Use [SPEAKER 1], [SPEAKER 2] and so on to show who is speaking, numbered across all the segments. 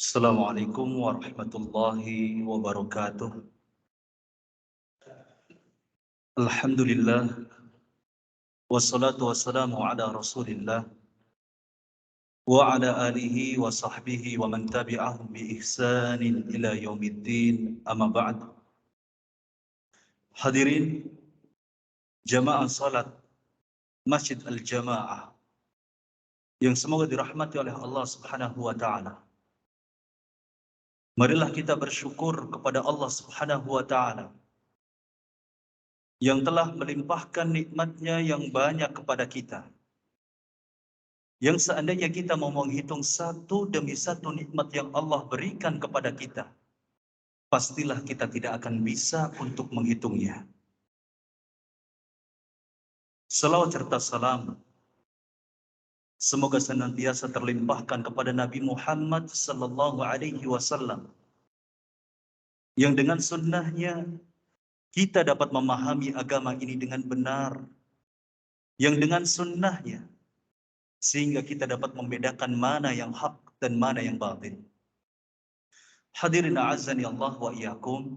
[SPEAKER 1] Assalamualaikum warahmatullahi wabarakatuh. Alhamdulillah wassalatu wassalamu ala Rasulillah wa ala alihi wa sahbihi wa man tabi'ahum bi ihsanin ila yaumiddin. Amma ba'd. Hadirin jamaah salat Masjid Al-Jamaah yang semoga dirahmati oleh Allah Subhanahu wa taala. Marilah kita bersyukur kepada Allah Subhanahu wa taala yang telah melimpahkan nikmatnya yang banyak kepada kita. Yang seandainya kita mau menghitung satu demi satu nikmat yang Allah berikan kepada kita, pastilah kita tidak akan bisa untuk menghitungnya. Salawat serta salam semoga senantiasa terlimpahkan kepada Nabi Muhammad sallallahu alaihi wasallam yang dengan sunnahnya kita dapat memahami agama ini dengan benar, yang dengan sunnahnya sehingga kita dapat membedakan mana yang hak dan mana yang batil. Hadirin a'azzani Allah wa iyyakum.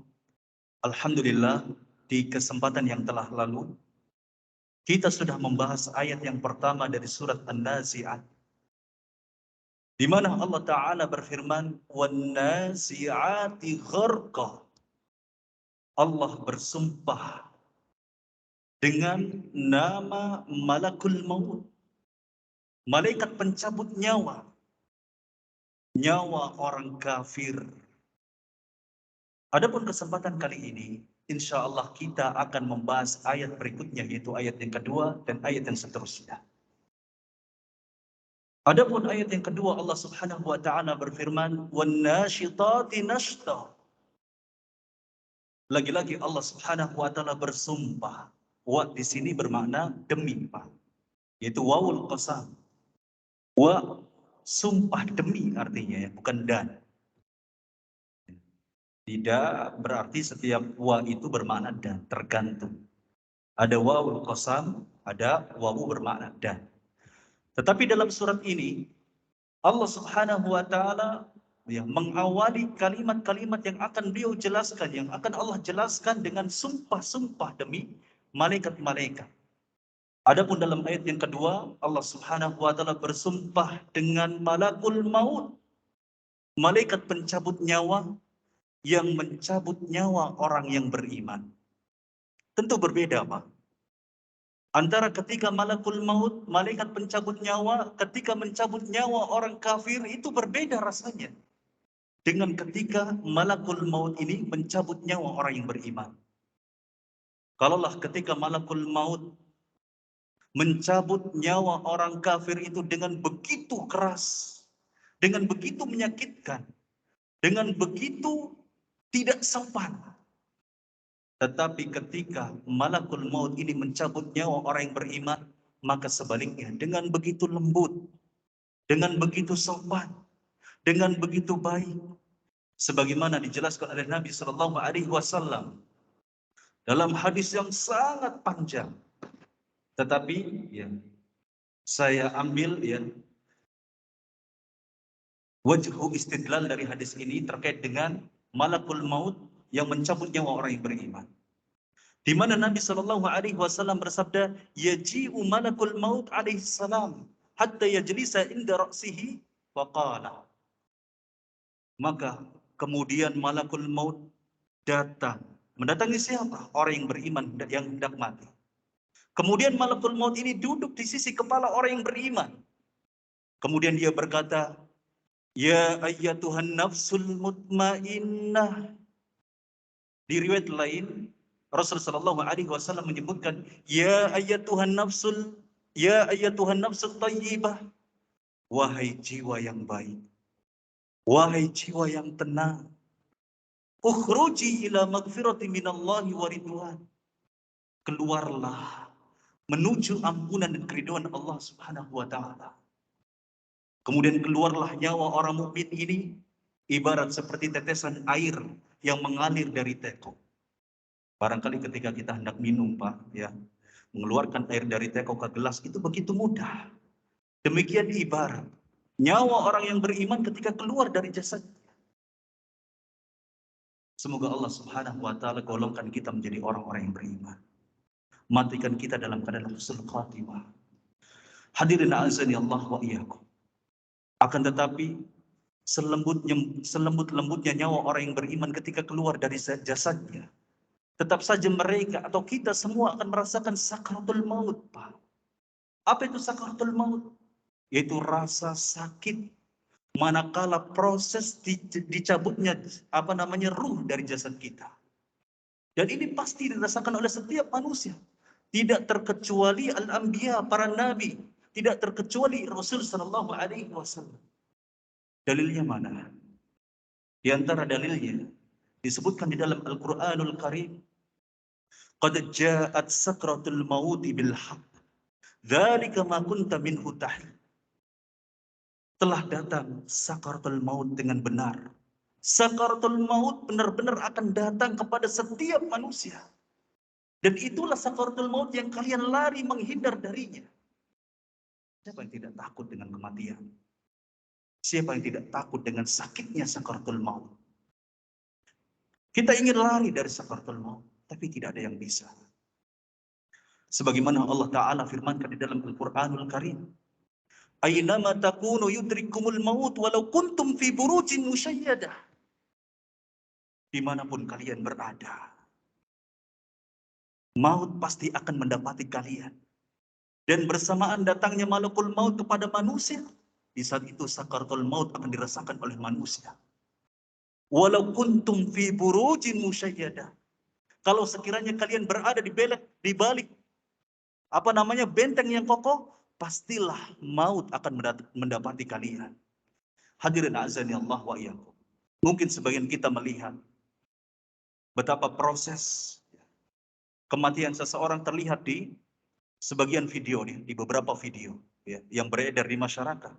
[SPEAKER 1] Alhamdulillah, di kesempatan yang telah lalu kita sudah membahas ayat yang pertama dari surat An-Nazi'at, di mana Allah Ta'ala berfirman, "Wan-nazi'ati gharqa." Allah bersumpah dengan nama Malakul Maut, malaikat pencabut nyawa orang kafir. Adapun kesempatan kali ini, insya Allah kita akan membahas ayat berikutnya, yaitu ayat yang kedua dan ayat yang seterusnya. Adapun ayat yang kedua, Allah Subhanahu wa taala berfirman, "Wan-nasyitati nashta." Lagi-lagi Allah Subhanahu wa taala bersumpah. Wa di sini bermakna demi, Pak. Yaitu wawul qasam. Wa sumpah demi artinya ya, bukan dan. Tidak berarti setiap wa itu bermakna dan, tergantung. Ada wawul qasam, ada wawu bermakna dan. Tetapi dalam surat ini Allah Subhanahu wa taala mengawali kalimat-kalimat yang akan beliau jelaskan, yang akan Allah jelaskan dengan sumpah-sumpah demi malaikat-malaikat. Adapun dalam ayat yang kedua, Allah Subhanahu wa taala bersumpah dengan malakul maut, malaikat pencabut nyawa yang mencabut nyawa orang yang beriman. Tentu berbeda, Pak. Antara ketika malakul maut, malaikat pencabut nyawa, ketika mencabut nyawa orang kafir itu berbeda rasanya dengan ketika malakul maut ini mencabut nyawa orang yang beriman. Kalaulah ketika malakul maut mencabut nyawa orang kafir itu dengan begitu keras, dengan begitu menyakitkan, dengan begitu tidak sopan. Tetapi ketika malakul maut ini mencabut nyawa orang yang beriman, maka sebaliknya dengan begitu lembut, dengan begitu sopan, dengan begitu baik. Sebagaimana dijelaskan oleh Nabi Shallallahu Alaihi Wasallam dalam hadis yang sangat panjang, tetapi ya saya ambil ya wajhu istidlal dari hadis ini terkait dengan malakul maut yang mencabut nyawa orang yang beriman. Di mana Nabi Shallallahu Alaihi Wasallam bersabda, "Yaji'u malakul maut alaihi salam hatta yajlisa inda ra'sihi wa qala." Maka kemudian malakul maut datang. Mendatangi siapa? Orang yang beriman yang hendak mati. Kemudian malakul maut ini duduk di sisi kepala orang yang beriman. Kemudian dia berkata, "Ya ayyatuhan nafsul mutmainnah." Di riwayat lain, Rasulullah Shallallahu Alaihi Wasallam menyebutkan, "Ya ayyatuhan nafsul tayyibah." Wahai jiwa yang baik, wahai jiwa yang tenang, ukhruji ila magfirati minallahi wa ridwan. Keluarlah menuju ampunan dan keridhaan Allah Subhanahu wa taala. Kemudian keluarlah nyawa orang mukmin ini ibarat seperti tetesan air yang mengalir dari teko. Barangkali ketika kita hendak minum, Pak, ya, mengeluarkan air dari teko ke gelas itu begitu mudah. Demikian ibarat nyawa orang yang beriman ketika keluar dari jasad. Semoga Allah Subhanahu wa taala golongkan kita menjadi orang-orang yang beriman. Matikan kita dalam keadaan husnul khatimah. Hadirin azani Allah wa iyyakum. Akan tetapi selembut-lembutnya nyawa orang yang beriman ketika keluar dari jasadnya, tetap saja mereka atau kita semua akan merasakan sakaratul maut, Pak. Apa itu sakaratul maut? Yaitu rasa sakit manakala proses dicabutnya ruh dari jasad kita. Dan ini pasti dirasakan oleh setiap manusia. Tidak terkecuali al-anbiya, para nabi, tidak terkecuali Rasul sallallahu alaihi wasallam. Dalilnya mana? Di antara dalilnya disebutkan di dalam Al-Qur'anul Karim, qad ja'at sakratul maut bil haqq. Dzalika ma kunta minhu tahid. Telah datang sakaratul maut dengan benar. Sakaratul maut benar-benar akan datang kepada setiap manusia. Dan itulah sakaratul maut yang kalian lari menghindar darinya. Siapa yang tidak takut dengan kematian? Siapa yang tidak takut dengan sakitnya sakaratul maut? Kita ingin lari dari sakaratul maut, tapi tidak ada yang bisa. Sebagaimana Allah Ta'ala firmankan di dalam Al-Quranul Karim, Aynama takunu yudrikumul maut walau kuntum fi burujin musyayyadah. Dimanapun kalian berada, maut pasti akan mendapati kalian. Dan bersamaan datangnya malakul maut kepada manusia, di saat itu sakaratul maut akan dirasakan oleh manusia. Walau kuntum fi burujin musyayyadah. Kalau sekiranya kalian berada di balik benteng yang kokoh, pastilah maut akan mendapati kalian. Hadirin azani Allah wa iyyakum. Mungkin sebagian kita melihat betapa proses kematian seseorang terlihat di sebagian video nih, di beberapa video ya, yang beredar di masyarakat.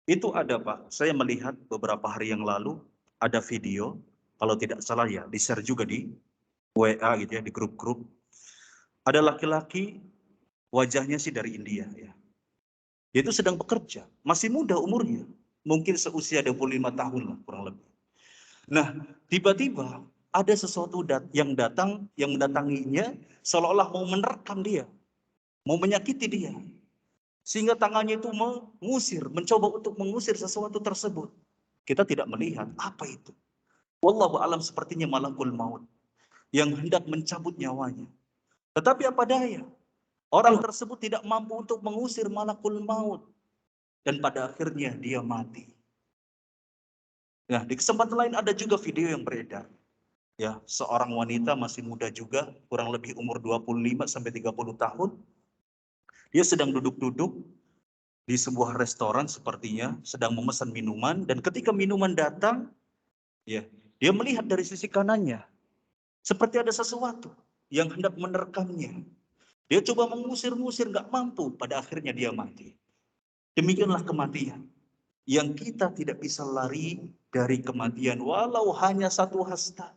[SPEAKER 1] Itu ada, Pak. Saya melihat beberapa hari yang lalu ada video, kalau tidak salah ya, di-share juga di WA gitu ya, di grup-grup. Ada laki-laki, wajahnya sih dari India ya. Dia itu sedang bekerja, masih muda umurnya. Mungkin seusia 25 tahun lah kurang lebih. Nah, tiba-tiba ada sesuatu yang mendatanginya seolah-olah mau menerkam dia, mau menyakiti dia. Sehingga tangannya itu mencoba untuk mengusir sesuatu tersebut. Kita tidak melihat apa itu. Wallahu alam, sepertinya malakul maut yang hendak mencabut nyawanya. Tetapi apa daya, orang tersebut tidak mampu untuk mengusir malakul maut. Dan pada akhirnya dia mati. Nah, di kesempatan lain ada juga video yang beredar. Ya, seorang wanita masih muda juga, kurang lebih umur 25 sampai 30 tahun. Dia sedang duduk-duduk di sebuah restoran sepertinya, sedang memesan minuman, dan ketika minuman datang, ya, dia melihat dari sisi kanannya seperti ada sesuatu yang hendak menerkamnya. Dia coba mengusir-ngusir, nggak mampu, pada akhirnya dia mati. Demikianlah kematian. Yang kita tidak bisa lari dari kematian, walau hanya satu hasta,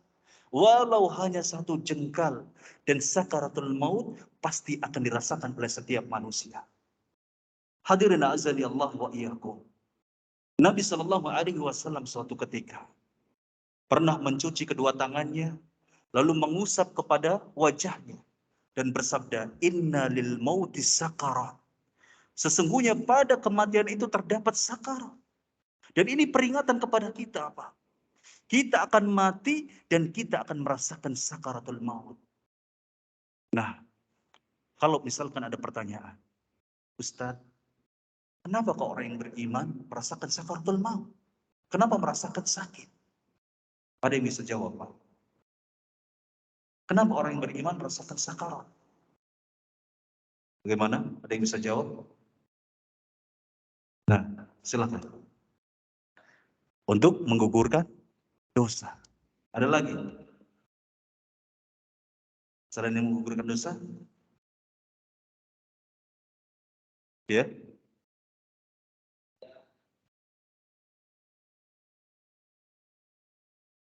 [SPEAKER 1] walau hanya satu jengkal. Dan sakaratul maut pasti akan dirasakan oleh setiap manusia. Hadirin azani Allah wa iyyakum. Nabi Shallallahu Alaihi Wasallam suatu ketika pernah mencuci kedua tangannya, lalu mengusap kepada wajahnya dan bersabda, Inna lil mauti sakarat. Sesungguhnya pada kematian itu terdapat sakarat. Dan ini peringatan kepada kita, apa? Kita akan mati dan kita akan merasakan sakaratul maut. Nah, kalau misalkan ada pertanyaan, Ustadz, kenapa kok orang yang beriman merasakan sakaratul maut? Kenapa merasakan sakit? Ada yang bisa jawab, Pak? Kenapa orang yang beriman merasakan sakarat? Bagaimana? Ada yang bisa jawab? Nah, silakan. Untuk menggugurkan dosa. Ada lagi? Selain yang menggugurkan dosa? Ya?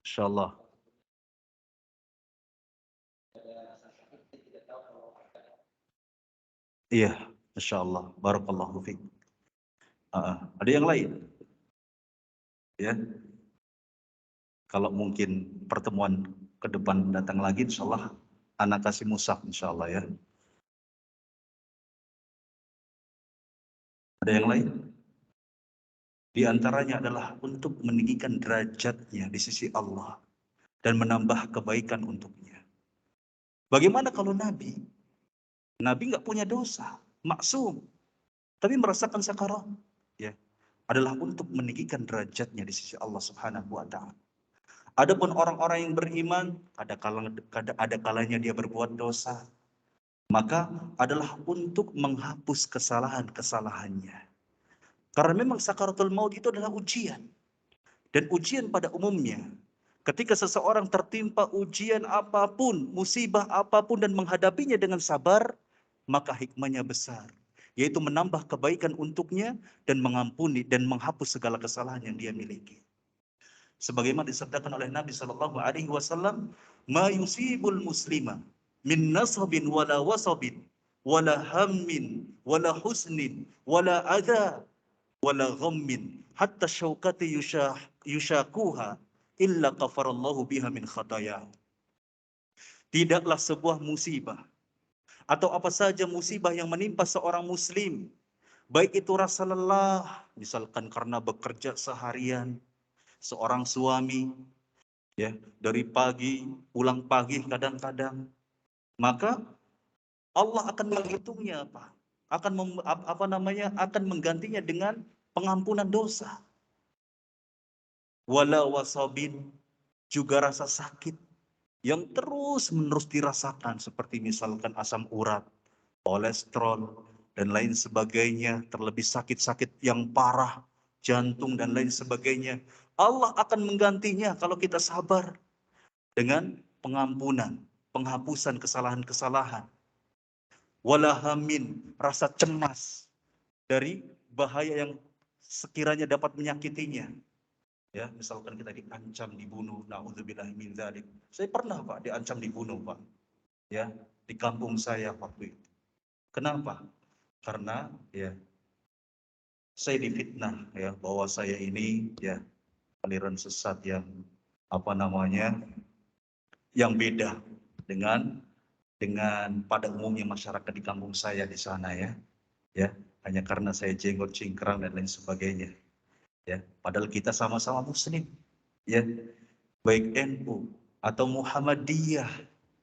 [SPEAKER 1] Insyaallah. Iya, insyaallah. Barakallahu fiik. Ada yang lain? Ya, kalau mungkin pertemuan ke depan datang lagi, insya Allah anak kasih mushaf, insya Allah ya. Ada yang lain? Di antaranya adalah untuk meninggikan derajatnya di sisi Allah dan menambah kebaikan untuknya. Bagaimana kalau Nabi? Nabi nggak punya dosa, maksum, tapi merasakan sakarat. Ya, adalah untuk meninggikan derajatnya di sisi Allah Subhanahu wa taala. Adapun orang-orang yang beriman, ada kalanya dia berbuat dosa, maka adalah untuk menghapus kesalahan-kesalahannya. Karena memang sakaratul maut itu adalah ujian. Dan ujian pada umumnya, ketika seseorang tertimpa ujian apapun, musibah apapun dan menghadapinya dengan sabar, maka hikmahnya besar, yaitu menambah kebaikan untuknya dan mengampuni dan menghapus segala kesalahan yang dia miliki. Sebagaimana disabdakan oleh Nabi Shallallahu Alaihi Wasallam, "Ma yusibul muslima min nasabin wala wasabin wala hammin wala husnin wala adha wala ghammin hatta syaukati yushakuha illa kafarallahu biha min khataya." Tidaklah sebuah musibah atau apa saja musibah yang menimpa seorang muslim, baik itu rasa lelah, misalkan karena bekerja seharian, seorang suami ya dari pagi pulang pagi kadang-kadang, maka Allah akan menghitungnya akan menggantinya dengan pengampunan dosa. Wala wasabin, juga rasa sakit yang terus menerus dirasakan seperti misalkan asam urat, kolesterol dan lain sebagainya, terlebih sakit-sakit yang parah, jantung dan lain sebagainya. Allah akan menggantinya kalau kita sabar dengan pengampunan, penghapusan kesalahan-kesalahan. Walahamin, rasa cemas dari bahaya yang sekiranya dapat menyakitinya. Ya, misalkan kita diancam dibunuh, naudzubillah min dzalik. Saya pernah Pak diancam dibunuh Pak. Ya, di kampung saya waktu itu. Kenapa? Karena ya saya difitnah ya bahwa saya ini ya aliran sesat yang apa namanya yang beda dengan pada umumnya masyarakat di kampung saya di sana ya hanya karena saya jenggot cingkrang dan lain sebagainya ya padahal kita sama-sama muslim ya baik NU atau Muhammadiyah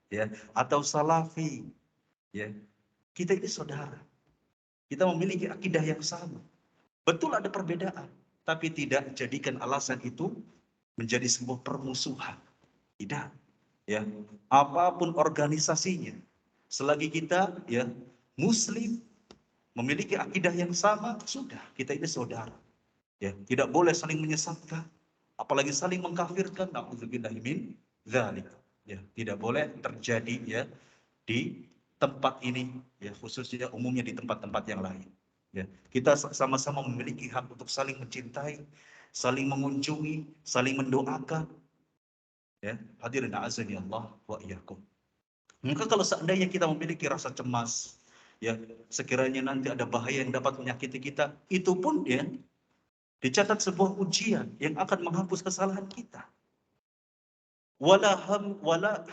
[SPEAKER 1] ya atau Salafi ya kita ini saudara, kita memiliki akidah yang sama, betul ada perbedaan tapi tidak jadikan alasan itu menjadi sebuah permusuhan, tidak ya apapun organisasinya selagi kita ya muslim memiliki akidah yang sama, sudah kita ini saudara. Ya, tidak boleh saling menyesatkan, apalagi saling mengkafirkan. Nauzubillahi min dzalik. Ya, tidak boleh terjadi ya di tempat ini ya, khususnya umumnya di tempat-tempat yang lain. Ya, kita sama-sama memiliki hak untuk saling mencintai, saling mengunjungi, saling mendoakan. Ya, hadirin azani Allah wa iyyakum. Maka kalau seandainya kita memiliki rasa cemas, ya sekiranya nanti ada bahaya yang dapat menyakiti kita, itu pun ya dicatat sebuah ujian yang akan menghapus kesalahan kita. Wala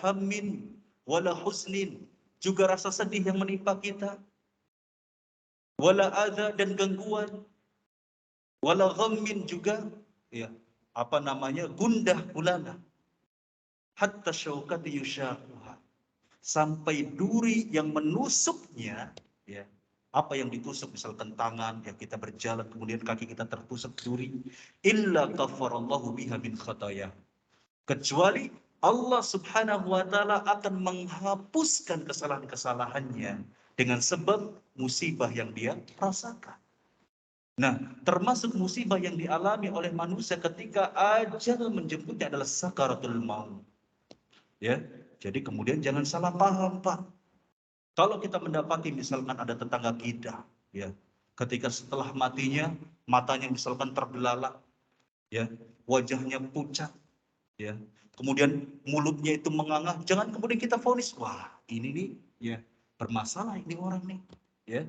[SPEAKER 1] hammin, wala husnin, juga rasa sedih yang menimpa kita, wala adza dan gangguan, wala ghammin juga ya gundah gulana, hatta syaukati yushaquha, sampai duri yang menusuknya ya apa yang ditusuk misalkan tangan ya kita berjalan kemudian kaki kita tertusuk duri, illa kafarallahu biha min khataya, kecuali Allah Subhanahu wa taala akan menghapuskan kesalahan-kesalahannya dengan sebab musibah yang dia rasakan. Nah, termasuk musibah yang dialami oleh manusia ketika ajal menjemputnya adalah sakaratul maut. Ya, jadi kemudian jangan salah paham, Pak. Kalau kita mendapati misalkan ada tetangga kita, ya, ketika setelah matinya matanya misalkan terbelalak, ya, wajahnya pucat, ya, kemudian mulutnya itu menganga, jangan kemudian kita vonis, wah ini nih, ya, bermasalah ini orang nih, ya,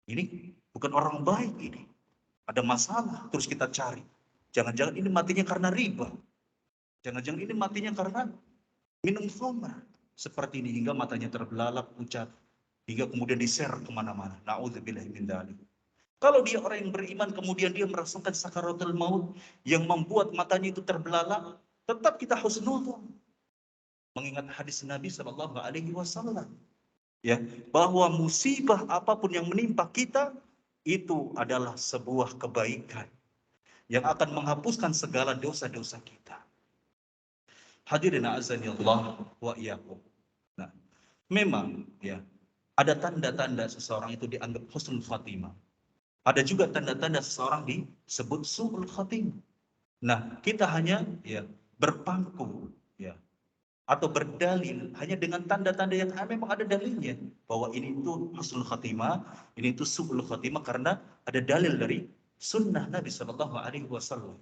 [SPEAKER 1] ini bukan orang baik ini. Ada masalah, terus kita cari. Jangan-jangan ini matinya karena riba. Jangan-jangan ini matinya karena minum khamr. Seperti ini hingga matanya terbelalak, pucat. Hingga kemudian diser kemana-mana. Na'udzubillah min dzalik. Kalau dia orang yang beriman, kemudian dia merasakan sakaratul maut yang membuat matanya itu terbelalak, tetap kita husnudzon. Mengingat hadis Nabi Shallallahu Alaihi Wasallam, ya, bahwa musibah apapun yang menimpa kita itu adalah sebuah kebaikan yang akan menghapuskan segala dosa-dosa kita. Hadirin azani Allah wa iyyakum. Nah, memang ya ada tanda-tanda seseorang itu dianggap husnul khatimah. Ada juga tanda-tanda seseorang disebut su'ul khatimah. Nah, kita hanya ya berpangku ya atau berdalil hanya dengan tanda-tanda yang memang ada dalilnya bahwa ini itu husnul khatimah, ini itu su'ul khatimah karena ada dalil dari sunnah Nabi Shallallahu Alaihi Wasallam.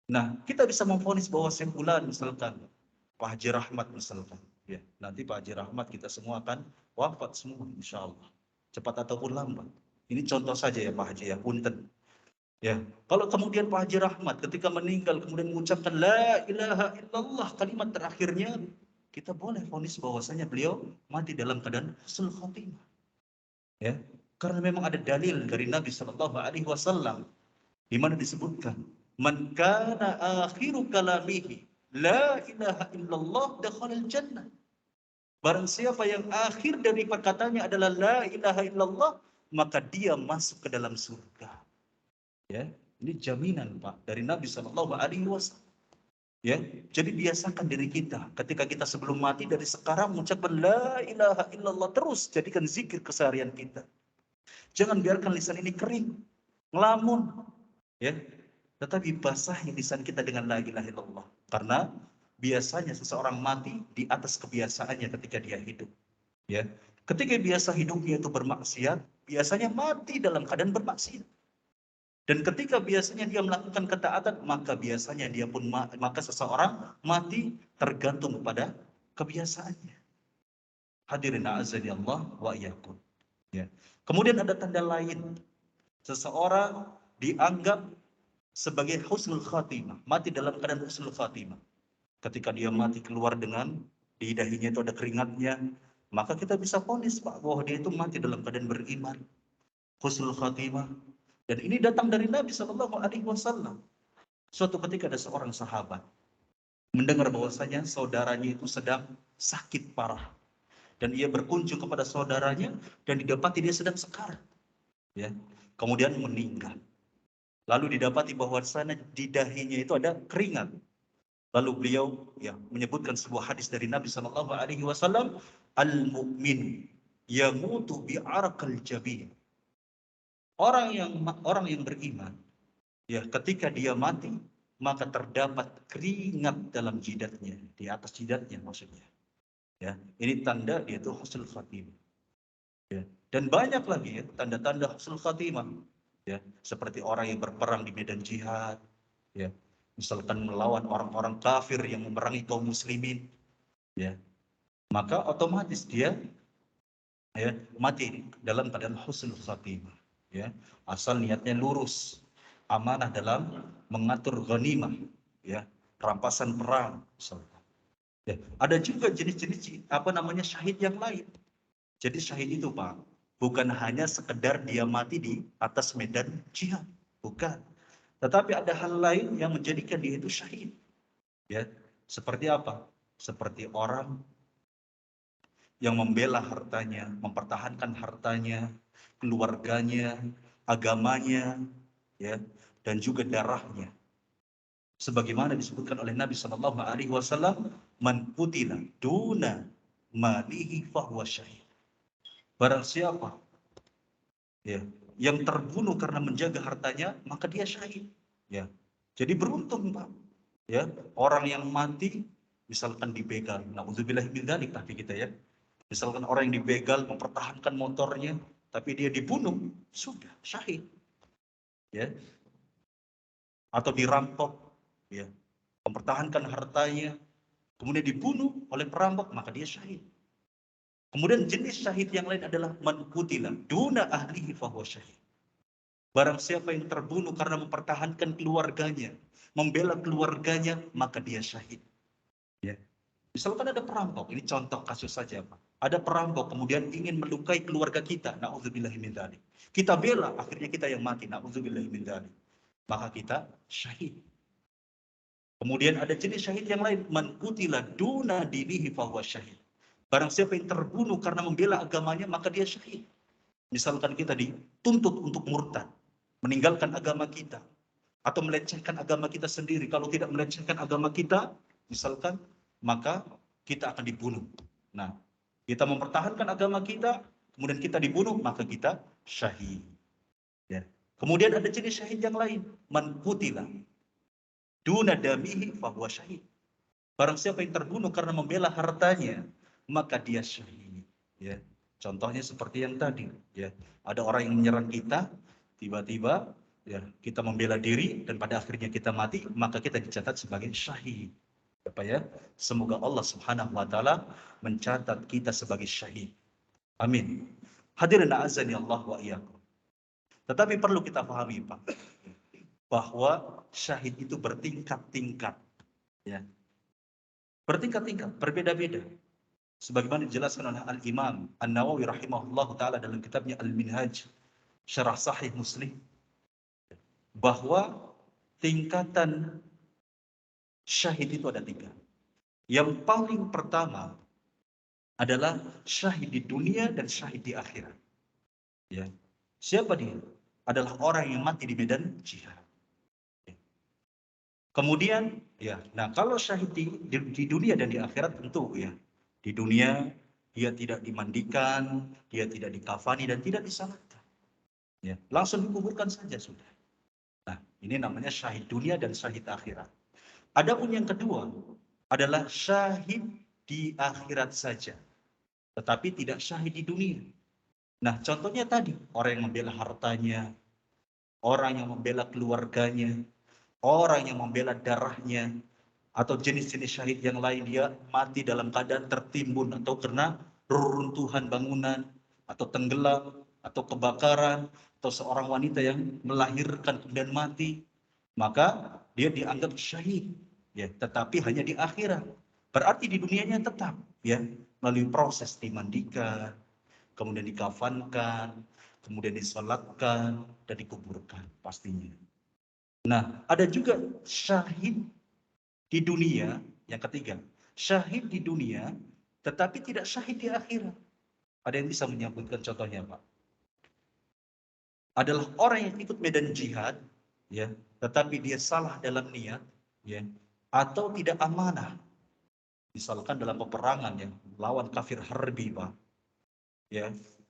[SPEAKER 1] Nah, kita bisa memvonis bahwa simpulan misalkan Pak Haji Rahmat misalkan, ya nanti Pak Haji Rahmat kita semua akan wafat semua, insya Allah cepat ataupun lambat. Ini contoh saja ya Pak Haji ya, punten. Ya, kalau kemudian Pak Haji Rahmat ketika meninggal kemudian mengucapkan la ilaha illallah kalimat terakhirnya, kita boleh vonis bahwasanya beliau mati dalam keadaan husnul khotimah. Ya, karena memang ada dalil dari Nabi Shallallahu Alaihi Wasallam di mana disebutkan man kana akhiru kalamihi la ilaha illallah dakhalal jannah. Barang siapa yang akhir dari perkataannya adalah la ilaha illallah, maka dia masuk ke dalam surga. Ya, ini jaminan Pak dari Nabi Shallallahu Alaihi Wasallam. Ya, jadi biasakan diri kita ketika kita sebelum mati dari sekarang mengucapkan la ilaha illallah, terus jadikan zikir keseharian kita. Jangan biarkan lisan ini kering, ngelamun, ya. Tetapi basahi lisan kita dengan la ilaha illallah. Karena biasanya seseorang mati di atas kebiasaannya ketika dia hidup. Ya, ketika biasa hidupnya itu bermaksiat, biasanya mati dalam keadaan bermaksiat. Dan ketika biasanya dia melakukan ketaatan, maka biasanya dia pun maka seseorang mati tergantung kepada kebiasaannya. Hadirin azani Allah wa iyyakum. Ya. Kemudian ada tanda lain. Seseorang dianggap sebagai husnul khatimah, mati dalam keadaan husnul khatimah. Ketika dia mati keluar dengan di dahinya itu ada keringatnya, maka kita bisa vonis Pak bahwa dia itu mati dalam keadaan beriman, husnul khatimah. Dan ini datang dari Nabi Shallallahu Alaihi Wasallam. Suatu ketika ada seorang sahabat mendengar bahwasanya saudaranya itu sedang sakit parah, dan ia berkunjung kepada saudaranya dan didapati dia sedang sekarat, ya, kemudian meninggal. Lalu didapati bahwasanya di dahinya itu ada keringat. Lalu beliau ya menyebutkan sebuah hadis dari Nabi Shallallahu Alaihi Wasallam, al-mu'min yamutu bi'arqal jabin. Orang yang beriman, ya ketika dia mati, maka terdapat keringat dalam jidatnya, di atas jidatnya maksudnya. Ya, ini tanda dia itu husnul khatimah. Ya, dan banyak lagi ya tanda-tanda husnul khatimah. Ya, seperti orang yang berperang di medan jihad, ya, misalkan melawan orang-orang kafir yang memerangi kaum muslimin, ya, maka otomatis dia ya mati dalam keadaan husnul khatimah. Ya, asal niatnya lurus, amanah dalam mengatur ghanimah, ya, rampasan perang misalnya. Ya, ada juga jenis-jenis syahid yang lain. Jadi syahid itu Pak, bukan hanya sekedar dia mati di atas medan jihad, bukan. Tetapi ada hal lain yang menjadikan dia itu syahid. Ya, seperti apa? Seperti orang yang membela hartanya, mempertahankan hartanya, keluarganya, agamanya, ya, dan juga darahnya. Sebagaimana disebutkan oleh Nabi Shallallahu Alaihi Wasallam, man qutila duna malihi fahuwa syahid. Barang siapa ya yang terbunuh karena menjaga hartanya, maka dia syahid. Ya, jadi beruntung Pak. Ya, orang yang mati misalkan dibegal. Nauzubillah min dzalik, tapi kita ya. Misalkan orang yang dibegal mempertahankan motornya, tapi dia dibunuh, sudah syahid. Ya. Atau dirampok, ya. Mempertahankan hartanya, kemudian dibunuh oleh perampok, maka dia syahid. Kemudian jenis syahid yang lain adalah man qutila duna ahlihi fahuwa syahid. Barang siapa yang terbunuh karena mempertahankan keluarganya, membela keluarganya, maka dia syahid. Ya. Misalkan ada perampok, ini contoh kasus saja Pak. Ada perampok kemudian ingin melukai keluarga kita, na'udzubillahi min dzalik. Kita bela, akhirnya kita yang mati, na'udzubillahi min dzalik. Maka kita syahid. Kemudian ada jenis syahid yang lain, man qutila duna dinihi fahuwa syahid. Barang siapa yang terbunuh karena membela agamanya, maka dia syahid. Misalkan kita dituntut untuk murtad, meninggalkan agama kita, atau melecehkan agama kita sendiri. Kalau tidak melecehkan agama kita, misalkan, maka kita akan dibunuh. Nah, kita mempertahankan agama kita, kemudian kita dibunuh, maka kita syahid. Ya. Kemudian ada jenis syahid yang lain, man qutila duna damihi fahuwa syahid. Barang siapa yang terbunuh karena membela hartanya, maka dia syahid. Ya. Contohnya seperti yang tadi. Ya. Ada orang yang menyerang kita, tiba-tiba ya, kita membela diri dan pada akhirnya kita mati, maka kita dicatat sebagai syahid. Apa ya? Semoga Allah Subhanahu wa taala mencatat kita sebagai syahid. Amin. Hadirin azani Allah wa iyyakum. Tetapi perlu kita pahami, Pak, bahwa syahid itu bertingkat-tingkat, ya. Bertingkat-tingkat, berbeda-beda. Sebagaimana dijelaskan oleh Al-Imam An-Nawawi rahimahullah taala dalam kitabnya Al-Minhaj Syarah Sahih Muslim, bahwa tingkatan syahid itu ada 3. Yang paling pertama adalah syahid di dunia dan syahid di akhirat. Ya. Siapa dia? Adalah orang yang mati di medan jihad. Ya. Kemudian, ya, nah kalau syahid di dunia dan di akhirat tentu ya, di dunia dia tidak dimandikan, dia tidak dikafani dan tidak disalatkan. Ya, langsung dikuburkan saja sudah. Nah, ini namanya syahid dunia dan syahid akhirat. Adapun yang kedua adalah syahid di akhirat saja, tetapi tidak syahid di dunia. Nah, contohnya tadi, orang yang membela hartanya, orang yang membela keluarganya, orang yang membela darahnya, atau jenis-jenis syahid yang lain, dia mati dalam keadaan tertimbun atau kena reruntuhan bangunan, atau tenggelam, atau kebakaran, atau seorang wanita yang melahirkan kemudian mati, maka dia dianggap syahid, ya, tetapi hanya di akhirat. Berarti di dunianya tetap, ya, melalui proses dimandikan, kemudian dikafankan, kemudian disolatkan dan dikuburkan pastinya. Nah, ada juga syahid di dunia, yang ketiga, syahid di dunia tetapi tidak syahid di akhirat. Ada yang bisa menyebutkan contohnya, Pak? Adalah orang yang ikut medan jihad, ya, tetapi dia salah dalam niat, ya, atau tidak amanah. Misalkan dalam peperangan yang melawan kafir harbi, Pak, ya,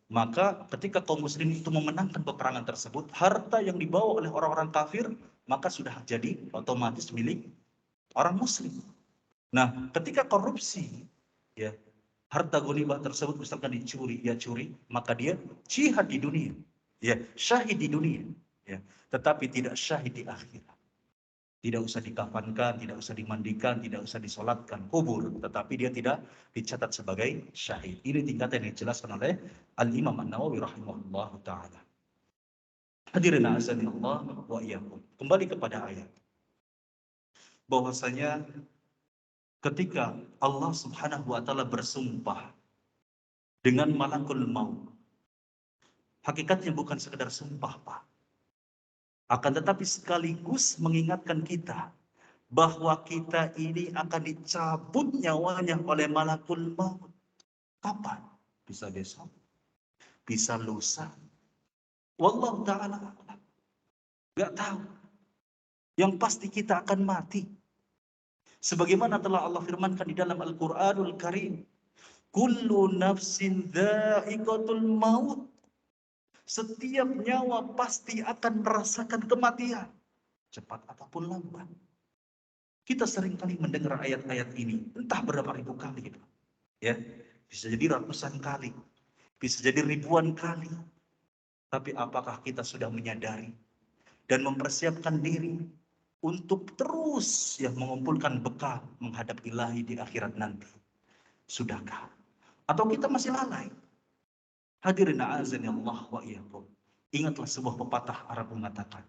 [SPEAKER 1] maka ketika kaum muslim itu memenangkan peperangan tersebut, harta yang dibawa oleh orang-orang kafir maka sudah jadi otomatis milik orang muslim. Nah, ketika korupsi, ya, harta ghanimah tersebut misalkan dicuri, ya curi, maka dia jihad di dunia, ya, syahid di dunia, ya, tetapi tidak syahid di akhirat. Tidak usah dikafankan, tidak usah dimandikan, tidak usah disolatkan, kubur, tetapi dia tidak dicatat sebagai syahid. Ini tingkatan yang dijelaskan oleh Al-Imam An-Nawawi rahimahullah ta'ala. Hadirin azani Allah wa iyyakum. Kembali kepada ayat. Bahwasanya ketika Allah Subhanahu wa taala bersumpah dengan malakul maut, hakikatnya bukan sekedar sumpah, Pak. Akan tetapi sekaligus mengingatkan kita bahwa kita ini akan dicabut nyawanya oleh malakul maut. Kapan? Bisa besok, bisa lusa. Wallahu ta'ala a'lam. Gak tahu. Yang pasti kita akan mati. Sebagaimana telah Allah firmankan di dalam Al-Quranul Karim. Kullu nafsin dha'iqatul maut. Setiap nyawa pasti akan merasakan kematian. Cepat ataupun lambat. Kita seringkali mendengar ayat-ayat ini. Entah berapa ribu kali. Ya, bisa jadi ratusan kali. Bisa jadi ribuan kali. Tapi apakah kita sudah menyadari dan mempersiapkan diri untuk terus ya mengumpulkan bekal menghadap ilahi di akhirat nanti? Sudahkah? Atau kita masih lalai? Hadirin a'azani Allah wa iyyakum. Ingatlah sebuah pepatah Arab mengatakan,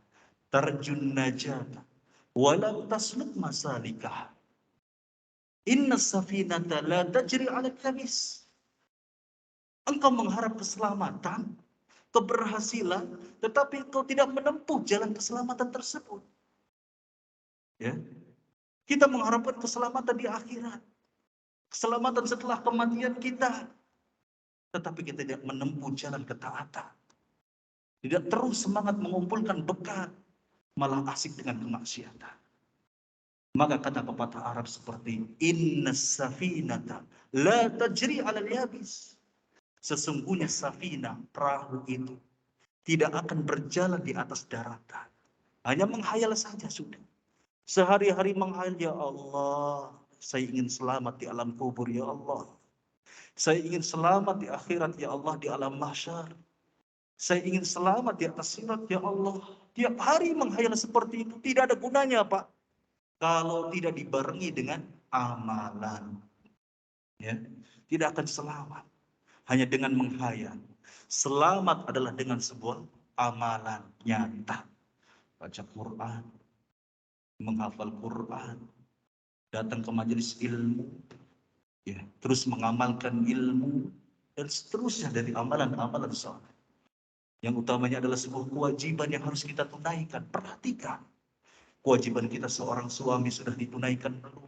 [SPEAKER 1] tarjun najata walau tasluk masalikah. Inna safinata la tajri 'ala al-yabis. Engkau mengharap keselamatan, keberhasilan, tetapi engkau tidak menempuh jalan keselamatan tersebut. Ya. Kita mengharapkan keselamatan di akhirat, keselamatan setelah kematian kita, tetapi kita tidak menempuh jalan ketaatan. Tidak terus semangat mengumpulkan bekal, malah asik dengan kemaksiatan. Maka kata pepatah Arab seperti inna safinata la tajri 'alal yabis. Sesungguhnya safina, perahu itu tidak akan berjalan di atas daratan. Hanya menghayal saja sudah. Sehari-hari menghayal, ya Allah, saya ingin selamat di alam kubur, ya Allah. Saya ingin selamat di akhirat, ya Allah, di alam mahsyar. Saya ingin selamat di atas sirat, ya Allah. Tiap hari menghayal seperti itu tidak ada gunanya, Pak. Kalau tidak dibarengi dengan amalan, ya, tidak akan selamat. Hanya dengan menghayal. Selamat adalah dengan sebuah amalan nyata. Baca Quran, menghafal Quran, datang ke majelis ilmu, ya, terus mengamalkan ilmu, dan seterusnya dari amalan-amalan saleh. Yang utamanya adalah sebuah kewajiban yang harus kita tunaikan. Perhatikan, kewajiban kita seorang suami sudah ditunaikan belum?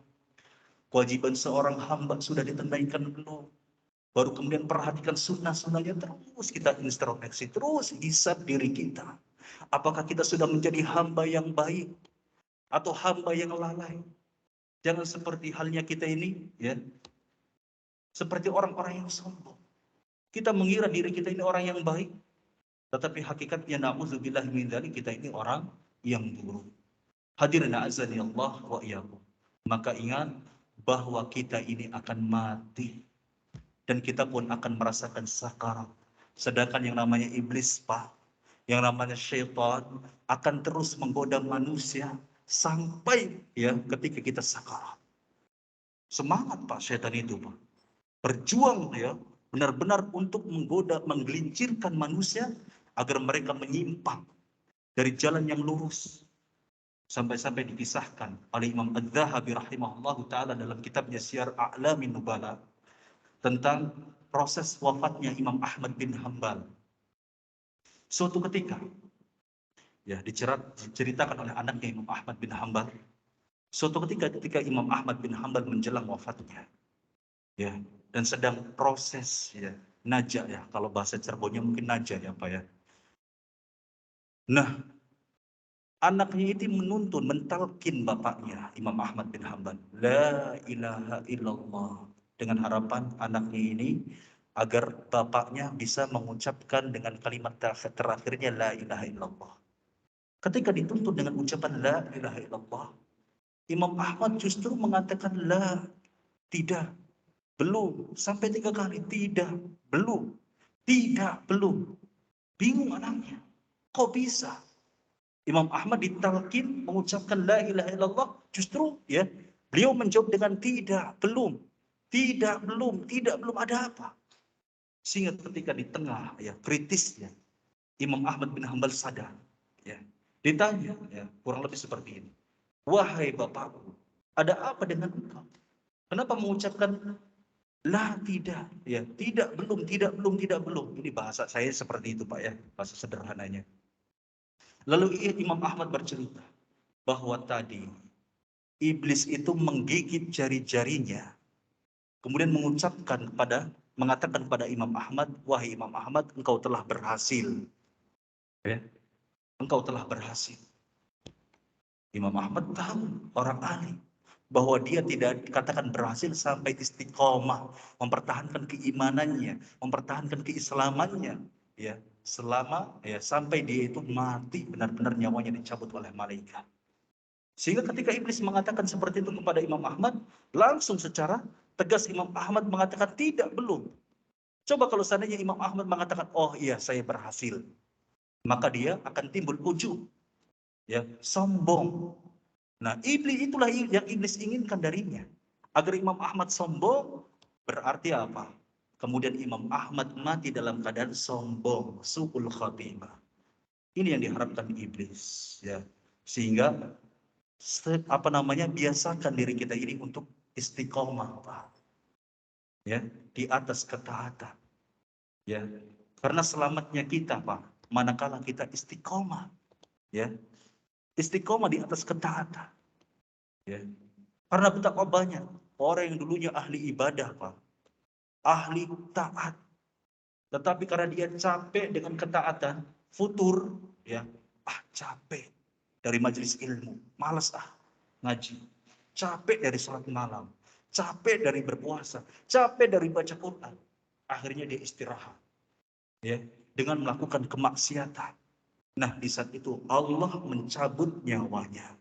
[SPEAKER 1] Kewajiban seorang hamba sudah ditunaikan belum? Baru kemudian perhatikan sunnah-sunnahnya, terus kita introspeksi, terus hisab diri kita. Apakah kita sudah menjadi hamba yang baik atau hamba yang lalai? Jangan seperti halnya kita ini, ya, seperti orang-orang yang sombong. Kita mengira diri kita ini orang yang baik, tetapi hakikatnya na'udzubillah min dzalik, kita ini orang yang buruk. Hadirin azani Allah wa iyyakum. Maka ingat bahwa kita ini akan mati dan kita pun akan merasakan sakarat. Sedangkan yang namanya iblis, Pak, yang namanya syaitan akan terus menggoda manusia sampai, ya, ketika kita sakarat. Semangat, Pak, syaitan itu, Pak. Berjuang, ya, benar-benar untuk menggoda, menggelincirkan manusia agar mereka menyimpang dari jalan yang lurus. Sampai-sampai dikisahkan oleh Imam Adz-Dzahabi rahimahullahu taala dalam kitabnya Syiar A'lamin Nubala tentang proses wafatnya Imam Ahmad bin Hanbal. Suatu ketika, ya, diceritakan oleh anaknya Imam Ahmad bin Hanbal. Suatu ketika Imam Ahmad bin Hanbal menjelang wafatnya, ya, dan sedang proses, ya, naja, ya, kalau bahasa Cirebonnya mungkin naja, ya Pak, ya. Nah, anaknya itu menuntun, mentalkin bapaknya Imam Ahmad bin Hanbal, la ilaha illallah, dengan harapan anaknya ini agar bapaknya bisa mengucapkan dengan kalimat terakhirnya la ilaha illallah. Ketika dituntut dengan ucapan la ilaha illallah, Imam Ahmad justru mengatakan la, tidak, belum, sampai 3 kali, tidak, belum, tidak, belum. Bingung anaknya, kok bisa? Imam Ahmad ditalkin mengucapkan la ilaha illallah, justru, ya, beliau menjawab dengan tidak, belum, tidak, belum, tidak, belum, ada apa? Sehingga ketika di tengah, ya, kritisnya, Imam Ahmad bin Hanbal sadar, ya, ditanya, ya, kurang lebih seperti ini. Wahai bapakku, ada apa dengan engkau? Kenapa mengucapkan la, tidak, ya, tidak, belum, tidak, belum, tidak, belum? Ini bahasa saya seperti itu, Pak, ya, bahasa sederhananya. Lalu Imam Ahmad bercerita bahwa tadi iblis itu menggigit jari-jarinya, kemudian mengatakan pada Imam Ahmad, wahai Imam Ahmad, engkau telah berhasil, ya, engkau telah berhasil. Imam Ahmad tahu, orang alim, bahwa dia tidak dikatakan berhasil sampai istiqomah, mempertahankan keimanannya, mempertahankan keislamannya, ya, selama, ya, sampai dia itu mati, benar-benar nyawanya dicabut oleh malaikat. Sehingga ketika iblis mengatakan seperti itu kepada Imam Ahmad, langsung secara tegas Imam Ahmad mengatakan tidak, belum. Coba kalau seandainya Imam Ahmad mengatakan, oh iya saya berhasil, maka dia akan timbul ujub, ya, sombong. Nah, itulah yang iblis inginkan darinya. Agar Imam Ahmad sombong, berarti apa? Kemudian Imam Ahmad mati dalam keadaan sombong, su'ul khatimah. Ini yang diharapkan iblis, ya. Sehingga biasakan diri kita ini untuk istiqomah, Pak. Ya, di atas ketaatan, ya. Karena selamatnya kita, Pak, manakala kita istiqomah, ya. Istiqomah di atas ketaatan, ya. Karena betapa banyak orang yang dulunya ahli ibadah, Pak, ahli taat, tetapi karena dia capek dengan ketaatan, futur, ya, capek dari majelis ilmu, malas ngaji, capek dari sholat malam, capek dari berpuasa, capek dari baca Quran, akhirnya dia istirahat, ya, dengan melakukan kemaksiatan. Nah, di saat itu Allah mencabut nyawanya.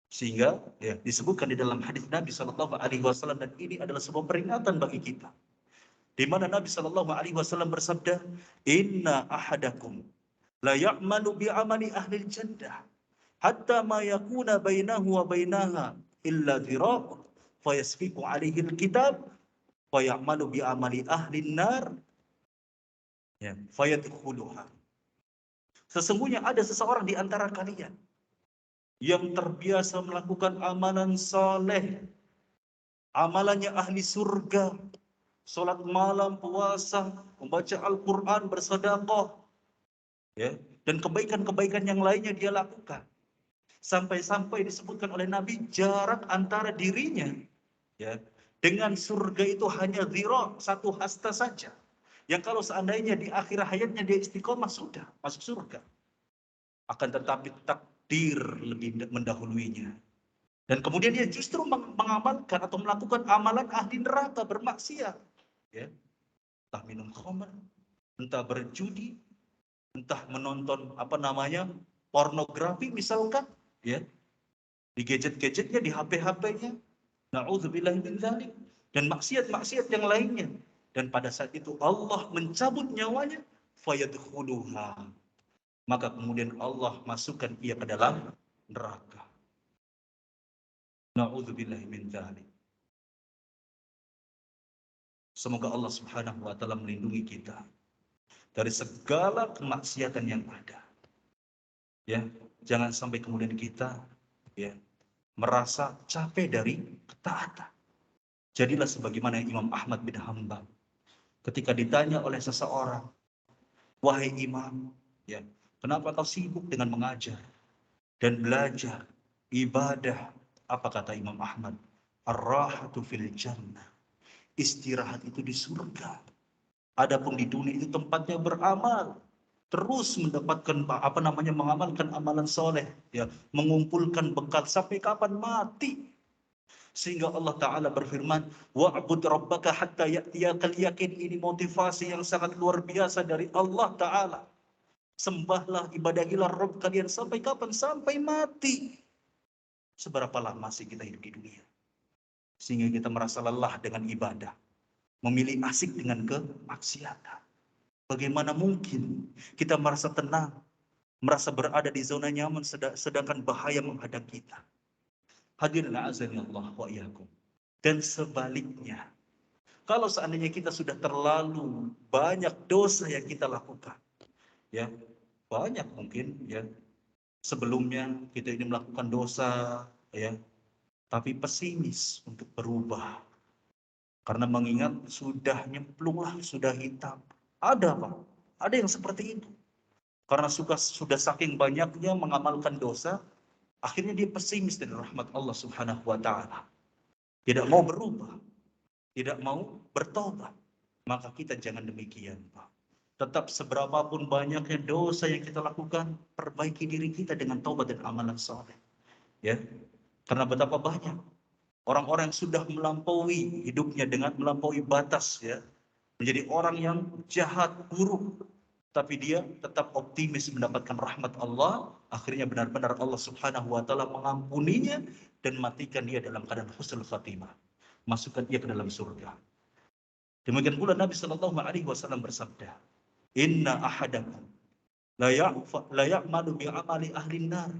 [SPEAKER 1] Sehingga ya disebutkan di dalam hadis Nabi Shallallahu Alaihi Wasallam, dan ini adalah sebuah peringatan bagi kita, di mana Nabi Shallallahu Alaihi Wasallam bersabda, Inna ahadakum la ya'malu bi amali ahli jannah hatta ma yakuna bainahu wa bainaha illa dhira'un fayasfiqu alaihi alkitab fa ya'malu bi amali ahli nar, ya, fayadkhuluha. Sesungguhnya ada seseorang di antara kalian yang terbiasa melakukan amalan soleh, amalannya ahli surga, sholat malam, puasa, membaca Al-Quran, bersedekah, ya, dan kebaikan-kebaikan yang lainnya dia lakukan. Sampai-sampai disebutkan oleh Nabi, jarak antara dirinya, ya, dengan surga itu hanya zira, satu hasta saja. Yang kalau seandainya di akhir hayatnya dia istiqomah, sudah masuk surga. Akan tetapi takdir lebih mendahuluinya. Dan kemudian dia justru mengamalkan atau melakukan amalan ahli neraka, bermaksiat, ya. Entah minum khamr, entah berjudi, entah menonton pornografi misalkan, ya, di gadget-gadgetnya, di HP-HP-nya, na'udzubillahi min dzalik, dan maksiat-maksiat yang lainnya. Dan pada saat itu Allah mencabut nyawanya, fayadkhuluha, maka kemudian Allah masukkan ia ke dalam neraka. Na'udzubillahi min dzalik. Semoga Allah Subhanahu wa taala melindungi kita dari segala kemaksiatan yang ada. Ya, jangan sampai kemudian kita, ya, merasa capek dari ketaatan. Jadilah sebagaimana Imam Ahmad bin Hanbal ketika ditanya oleh seseorang, "Wahai Imam, ya, kenapa kau sibuk dengan mengajar dan belajar, ibadah?" Apa kata Imam Ahmad? "Ar-rahatu fil jannah." Istirahat itu di surga. Adapun di dunia itu tempatnya beramal, terus mendapatkan mengamalkan amalan soleh, ya, mengumpulkan bekal sampai kapan mati. Sehingga Allah Ta'ala berfirman, wa'bud rabbaka hatta ya'tiyakal yakin. Ini motivasi yang sangat luar biasa dari Allah Ta'ala. Sembahlah, ibadahilah Rabb kalian sampai kapan? Sampai mati. Seberapa lama sih kita hidup di dunia sehingga kita merasa lelah dengan ibadah, memilih asik dengan kemaksiatan? Bagaimana mungkin kita merasa tenang, merasa berada di zona nyaman, sedangkan bahaya menghadang kita? Hadirin azani Allah wa iyyakum. Dan sebaliknya, kalau seandainya kita sudah terlalu banyak dosa yang kita lakukan, ya, banyak mungkin, ya, sebelumnya kita ini melakukan dosa, ya, tapi pesimis untuk berubah karena mengingat sudah nyemplung lah, sudah hitam. Ada, Pak, ada yang seperti itu. Karena sudah saking banyaknya mengamalkan dosa, akhirnya dia pesimis dari rahmat Allah Subhanahu wa taala. Tidak mau berubah, tidak mau bertobat. Maka kita jangan demikian, Pak. Tetap seberapapun banyaknya dosa yang kita lakukan, perbaiki diri kita dengan taubat dan amalan saleh. Ya. Karena betapa banyak orang-orang yang sudah melampaui hidupnya dengan melampaui batas, ya. Menjadi orang yang jahat, buruk, tapi dia tetap optimis mendapatkan rahmat Allah. Akhirnya benar-benar Allah Subhanahu wa taala mengampuninya dan matikan dia dalam keadaan husnul khatimah. Masukkan dia ke dalam surga. Demikian pula Nabi Shallallahu Alaihi Wasallam bersabda, Inna ahadakum la ya'malu bi amali ahli nar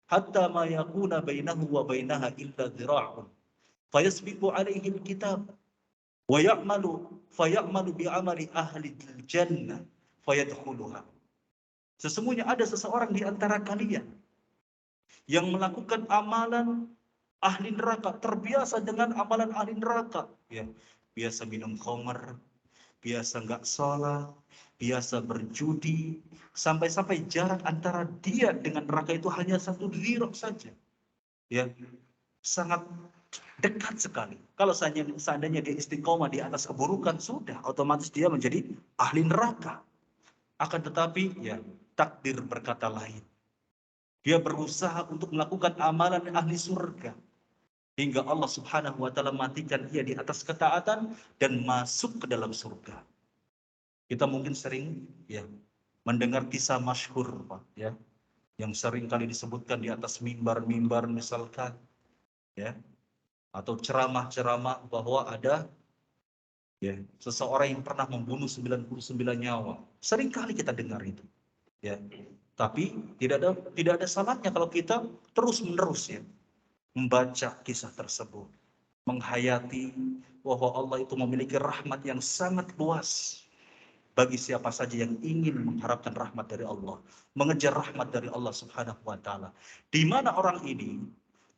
[SPEAKER 1] hatta ma yakuna bainahu wa bainaha illa dhira'un fayasbiqu alaihi alkitab wa ya'malu bi amali ahli jannah fayadkhuluha. Sesungguhnya ada seseorang di antara kalian yang melakukan amalan ahli neraka, terbiasa dengan amalan ahli neraka. Ya, biasa minum khamr, biasa nggak sholat, biasa berjudi, sampai-sampai jarak antara dia dengan neraka itu hanya 1 dirham saja. Ya, sangat dekat sekali. Kalau seandainya dia istiqomah di atas keburukan, sudah otomatis dia menjadi ahli neraka. Akan tetapi ya takdir berkata lain. Dia berusaha untuk melakukan amalan ahli surga. Hingga Allah subhanahu wa ta'ala matikan dia di atas ketaatan dan masuk ke dalam surga. Kita mungkin sering ya mendengar kisah masyhur Pak, ya, yang sering kali disebutkan di atas mimbar-mimbar misalkan, ya, atau ceramah-ceramah bahwa ada ya seseorang yang pernah membunuh 99 nyawa. Sering kali kita dengar itu, ya. Tapi tidak ada salahnya kalau kita terus-menerus ya membaca kisah tersebut, menghayati bahwa Allah itu memiliki rahmat yang sangat luas bagi siapa saja yang ingin mengharapkan rahmat dari Allah, mengejar rahmat dari Allah Subhanahu wa taala. Di mana orang ini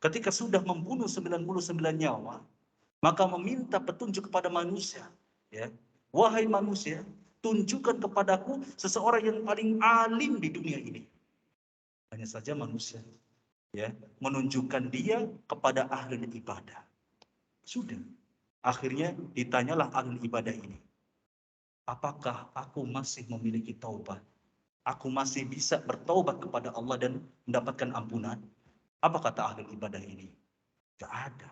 [SPEAKER 1] ketika sudah membunuh 99 nyawa, maka meminta petunjuk kepada manusia, ya. Wahai manusia, tunjukkan kepadaku seseorang yang paling alim di dunia ini. Hanya saja manusia, ya, menunjukkan dia kepada ahli ibadah. Sudah. Akhirnya ditanyalah ahli ibadah ini, apakah aku masih memiliki taubat? Aku masih bisa bertaubat kepada Allah dan mendapatkan ampunan? Apa kata ahli ibadah ini? Tidak ada.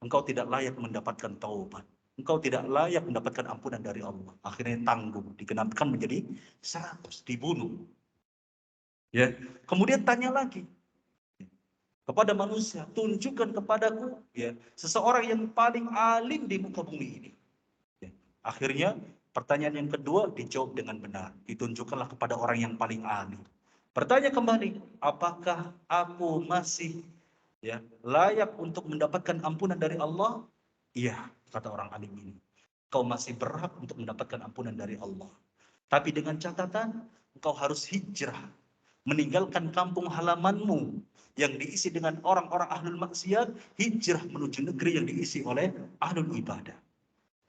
[SPEAKER 1] Engkau tidak layak mendapatkan taubat. Engkau tidak layak mendapatkan ampunan dari Allah. Akhirnya tanggung, digenapkan menjadi 100, dibunuh. Ya. Kemudian tanya lagi kepada manusia, tunjukkan kepadaku ya seseorang yang paling alim di muka bumi ini. Ya. Akhirnya pertanyaan yang kedua dijawab dengan benar. Ditunjukkanlah kepada orang yang paling alim. Bertanya kembali, apakah aku masih ya layak untuk mendapatkan ampunan dari Allah? Iya, kata orang alim ini. Kau masih berhak untuk mendapatkan ampunan dari Allah. Tapi dengan catatan, engkau harus hijrah, meninggalkan kampung halamanmu yang diisi dengan orang-orang ahlul maksiat, hijrah menuju negeri yang diisi oleh ahlul ibadah.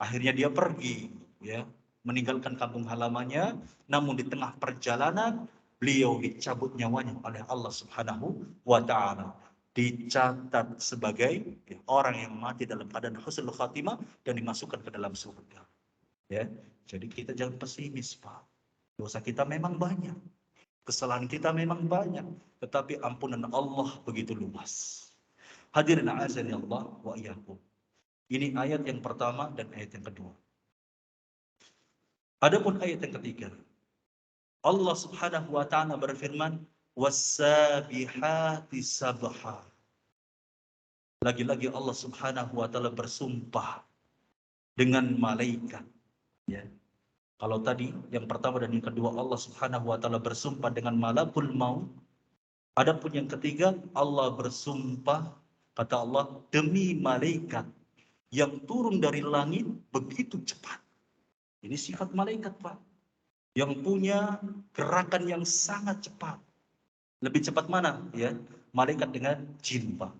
[SPEAKER 1] Akhirnya dia pergi, ya, meninggalkan kampung halamannya, namun di tengah perjalanan beliau dicabut nyawanya oleh Allah Subhanahu wa taala. Dicatat sebagai ya, orang yang mati dalam keadaan husnul khatimah dan dimasukkan ke dalam surga. Ya. Jadi kita jangan pesimis, Pak. Dosa kita memang banyak. Kesalahan kita memang banyak, tetapi ampunan Allah begitu luas. Hadirin azan ya Allah wa iyyakum. Ini ayat yang pertama dan ayat yang kedua. Adapun ayat yang ketiga, Allah Subhanahu wa taala berfirman, "Was-sabihati sabha." Lagi-lagi Allah Subhanahu wa taala bersumpah dengan malaikat, ya. Kalau tadi yang pertama dan yang kedua Allah Subhanahu wa taala bersumpah dengan malakul maut, adapun yang ketiga Allah bersumpah, kata Allah, demi malaikat yang turun dari langit begitu cepat. Ini sifat malaikat, Pak, yang punya gerakan yang sangat cepat. Lebih cepat mana ya? Malaikat dengan jin, Pak.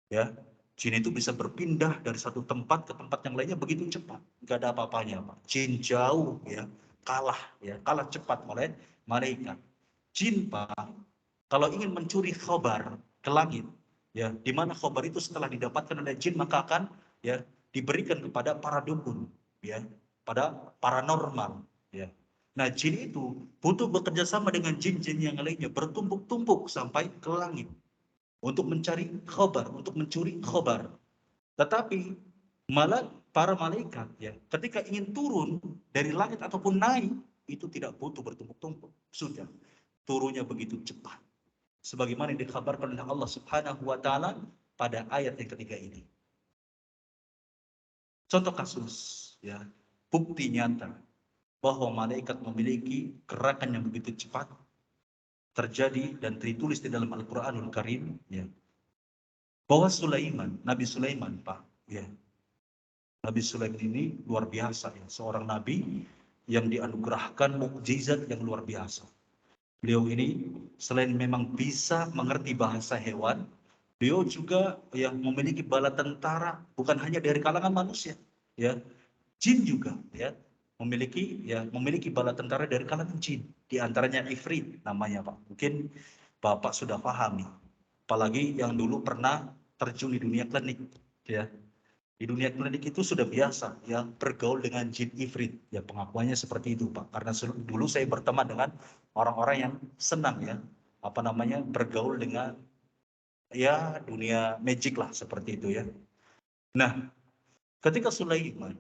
[SPEAKER 1] Ya. Jin itu bisa berpindah dari satu tempat ke tempat yang lainnya begitu cepat. Enggak ada apa-apanya, Pak. Jin jauh ya, kalah cepat oleh malaikat. Jin, Pak, kalau ingin mencuri khabar ke langit, ya, di mana khabar itu setelah didapatkan oleh jin maka akan ya diberikan kepada para dukun, ya, pada paranormal, ya. Nah, jin itu butuh bekerja sama dengan jin-jin yang lainnya, bertumpuk-tumpuk sampai ke langit untuk mencari khabar, untuk mencuri khabar. Tetapi malah para malaikat ya, ketika ingin turun dari langit ataupun naik, itu tidak butuh bertumpuk-tumpuk. Sudah, turunnya begitu cepat. Sebagaimana yang dikabarkan oleh Allah Subhanahu wa taala pada ayat yang ketiga ini. Contoh kasus ya, bukti nyata bahwa malaikat memiliki gerakan yang begitu cepat terjadi dan ditulis di dalam Al-Qur'anul Karim ya. Bahwa Nabi Sulaiman, Pak, ya. Nabi Sulaiman ini luar biasa ya, seorang nabi yang dianugerahkan mukjizat yang luar biasa. Beliau ini selain memang bisa mengerti bahasa hewan, beliau juga yang memiliki bala tentara bukan hanya dari kalangan manusia, ya, jin juga, ya, memiliki bala tentara dari kalangan jin. Di antaranya Ifrit namanya, Pak. Mungkin Bapak sudah paham nih. Apalagi yang dulu pernah terjun di dunia klinik, ya. Di dunia klinik itu sudah biasa ya bergaul dengan jin ifrit. Ya pengakuannya seperti itu, Pak. Karena dulu saya berteman dengan orang-orang yang senang ya apa namanya bergaul dengan ya dunia magic lah seperti itu ya. Nah, ketika Sulaiman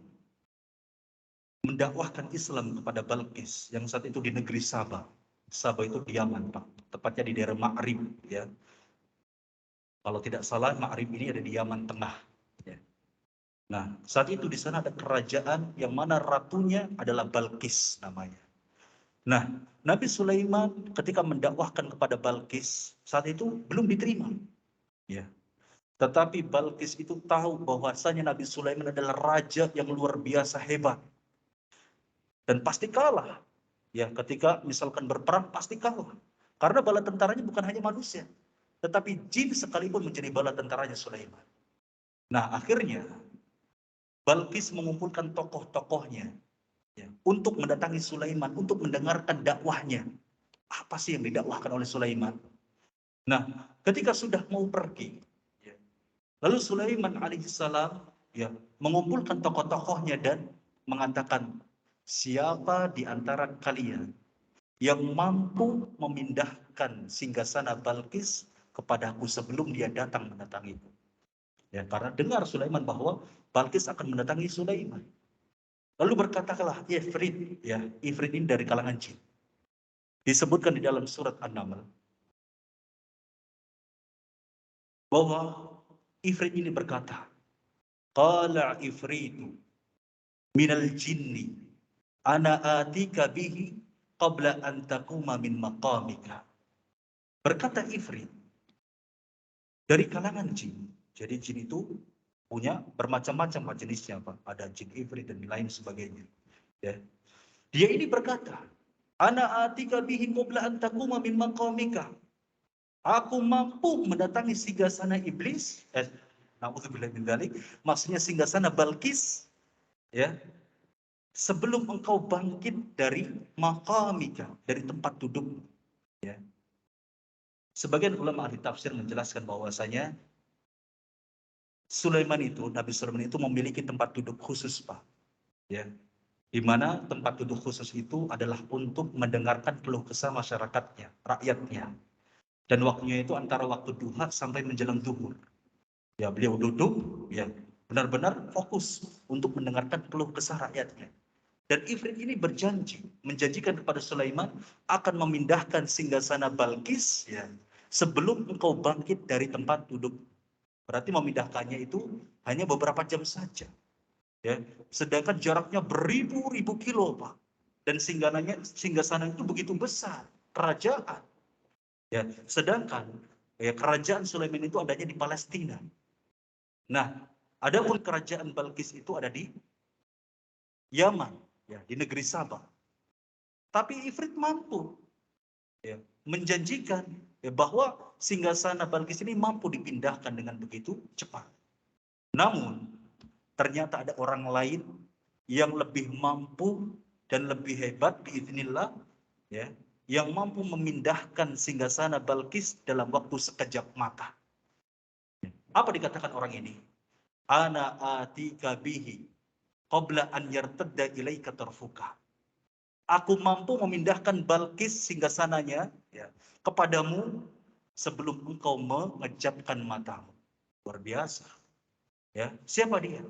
[SPEAKER 1] mendakwahkan Islam kepada Balqis yang saat itu di negeri Sabah. Sabah itu di Yaman, Pak. Tepatnya di daerah Ma'rib ya. Kalau tidak salah Ma'rib ini ada di Yaman Tengah ya. Nah, saat itu di sana ada kerajaan yang mana ratunya adalah Balqis namanya. Nah, Nabi Sulaiman ketika mendakwahkan kepada Balqis saat itu belum diterima. Ya. Tetapi Balqis itu tahu bahwasanya Nabi Sulaiman adalah raja yang luar biasa hebat dan pasti kalah. Ya, ketika misalkan berperang pasti kalah. Karena bala tentaranya bukan hanya manusia, tetapi jin sekalipun menjadi bala tentaranya Sulaiman. Nah, akhirnya Balqis mengumpulkan tokoh-tokohnya ya, untuk mendatangi Sulaiman, untuk mendengarkan dakwahnya. Apa sih yang didakwahkan oleh Sulaiman? Nah, ketika sudah mau pergi, ya, lalu Sulaiman alaihissalam ya, mengumpulkan tokoh-tokohnya dan mengatakan, siapa di antara kalian yang mampu memindahkan singgasana Balqis kepadaku sebelum dia datang mendatangiku? Ya, karena dengar Sulaiman bahwa Balqis akan mendatangi Sulaiman. Lalu berkatalah Ifrit, ya, Ifrit ini dari kalangan jin. Disebutkan di dalam surat An-Naml bahwa Ifrit ini berkata, qala ifritu minal jinni ana atika bihi qabla an taquma min maqamika. Berkata Ifrit dari kalangan jin. Jadi jin itu punya bermacam-macam jenisnya, Pak. Ada jin Ifrit dan lain sebagainya. Ya. Dia ini berkata, ana atika bihi qabla an taquma min maqamika. Aku mampu mendatangi singgasana iblis. Na'udzubillah min dzalik. Maksudnya singgasana Balqis, ya. Sebelum engkau bangkit dari maqamika, dari tempat duduk, ya. Sebagian ulama ahli tafsir menjelaskan bahwasanya Nabi Sulaiman itu memiliki tempat duduk khusus, Pak. Ya. Di mana tempat duduk khusus itu adalah untuk mendengarkan keluh kesah masyarakatnya, rakyatnya. Dan waktunya itu antara waktu duha sampai menjelang zuhur. Ya, beliau duduk, ya, benar-benar fokus untuk mendengarkan keluh kesah rakyatnya. Dan Ifrit ini menjanjikan kepada Sulaiman akan memindahkan singgasana Balqis, ya, sebelum engkau bangkit dari tempat duduk. Berarti memindahkannya itu hanya beberapa jam saja. Ya, sedangkan jaraknya beribu-ribu kilo, Pak. Dan singgasana itu begitu besar, kerajaan. Ya, sedangkan ya, kerajaan Sulaiman itu adanya di Palestina. Nah, adapun kerajaan Balqis itu ada di Yaman, ya, di negeri Sabah. Tapi Ifrit mampu ya, menjanjikan ya, bahwa singgasana Balqis ini mampu dipindahkan dengan begitu cepat. Namun, ternyata ada orang lain yang lebih mampu dan lebih hebat biiznillah ya, yang mampu memindahkan singgasana Balqis dalam waktu sekejap mata. Apa dikatakan orang ini? Ana atika bihi qabla an yartadda ilaika tarfuka. Aku mampu memindahkan Balqis singgasananya ya, kepadamu sebelum engkau mengejapkan matamu. Luar biasa. Ya, siapa dia?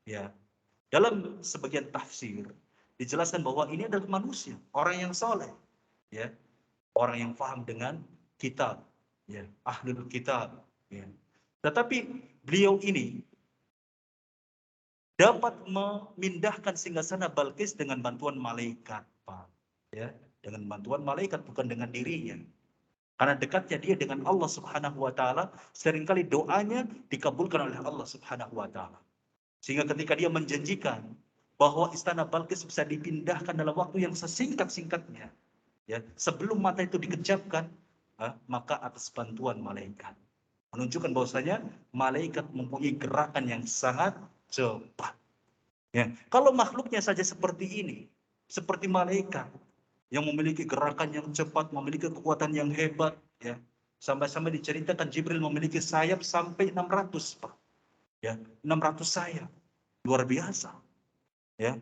[SPEAKER 1] Ya. Dalam sebagian tafsir dijelaskan bahwa ini adalah manusia, orang yang soleh, ya, orang yang paham dengan kitab, ya, ahlul kitab. Ya. Tetapi beliau ini dapat memindahkan singgasana Balqis dengan bantuan malaikat, Pak. Ya, dengan bantuan malaikat, bukan dengan dirinya. Karena dekatnya dia dengan Allah Subhanahu wa taala, seringkali doanya dikabulkan oleh Allah Subhanahu wa taala. Sehingga ketika dia menjanjikan bahwa istana Balqis bisa dipindahkan dalam waktu yang sesingkat-singkatnya, Ya, sebelum mata itu dikejapkan, maka atas bantuan malaikat. Menunjukkan bahwasanya malaikat mempunyai gerakan yang sangat cepat. Ya, kalau makhluknya saja seperti ini, seperti malaikat yang memiliki gerakan yang cepat, memiliki kekuatan yang hebat, ya. Sampai-sampai diceritakan Jibril memiliki sayap sampai 600, Pak. Ya, 600 sayap. Luar biasa. Ya.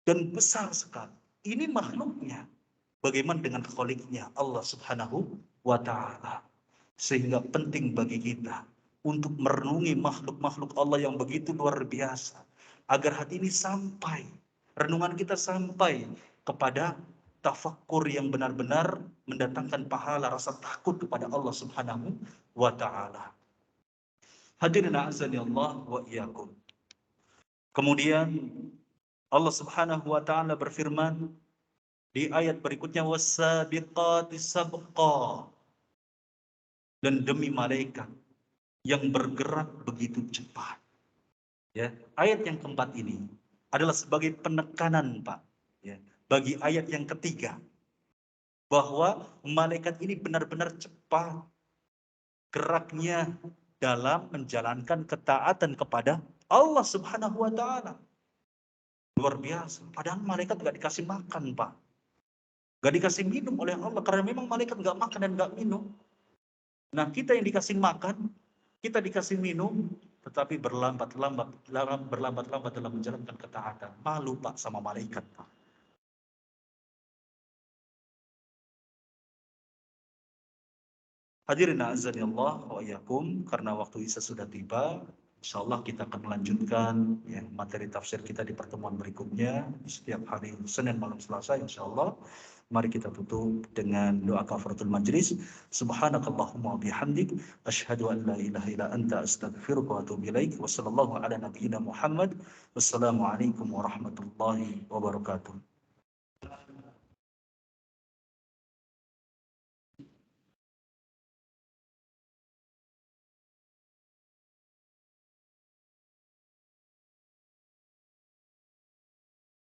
[SPEAKER 1] Dan besar sekali. Ini makhluknya. Bagaimana dengan Kholiknya Allah Subhanahu wa Ta'ala? Sehingga penting bagi kita untuk merenungi makhluk-makhluk Allah yang begitu luar biasa, agar hati ini sampai, renungan kita sampai kepada tafakkur yang benar-benar mendatangkan pahala rasa takut kepada Allah Subhanahu wa Ta'ala. Hadirin azani Allah wa iyyakum. Kemudian Allah Subhanahu wa Ta'ala berfirman di ayat berikutnya, wasabiqati sabqa, dan demi malaikat yang bergerak begitu cepat. Ya, ayat yang keempat ini adalah sebagai penekanan, Pak, ya, bagi ayat yang ketiga, bahwa malaikat ini benar-benar cepat geraknya dalam menjalankan ketaatan kepada Allah Subhanahu wa Ta'ala. Luar biasa. Padahal malaikat nggak dikasih makan, Pak. Nggak dikasih minum oleh Allah, karena memang malaikat nggak makan dan nggak minum. Nah, kita yang dikasih makan, kita dikasih minum, tetapi berlambat-lambat dalam menjalankan ketaatan. Malu, Pak, sama malaikat, Pak. Hadirin azani Allah wa iyyakum, karena waktu Isya sudah tiba, insyaallah kita akan melanjutkan ya, materi tafsir kita di pertemuan berikutnya di setiap hari Senin malam Selasa insyaallah. Mari kita tutup dengan doa kafaratul majlis. Subhanakallahumma bihamdik asyhadu an la ilaha illa anta astaghfiruka wa atubu ilaik. Wassallallahu ala nabiyyina Muhammad. Wassalamualaikum warahmatullahi wabarakatuh.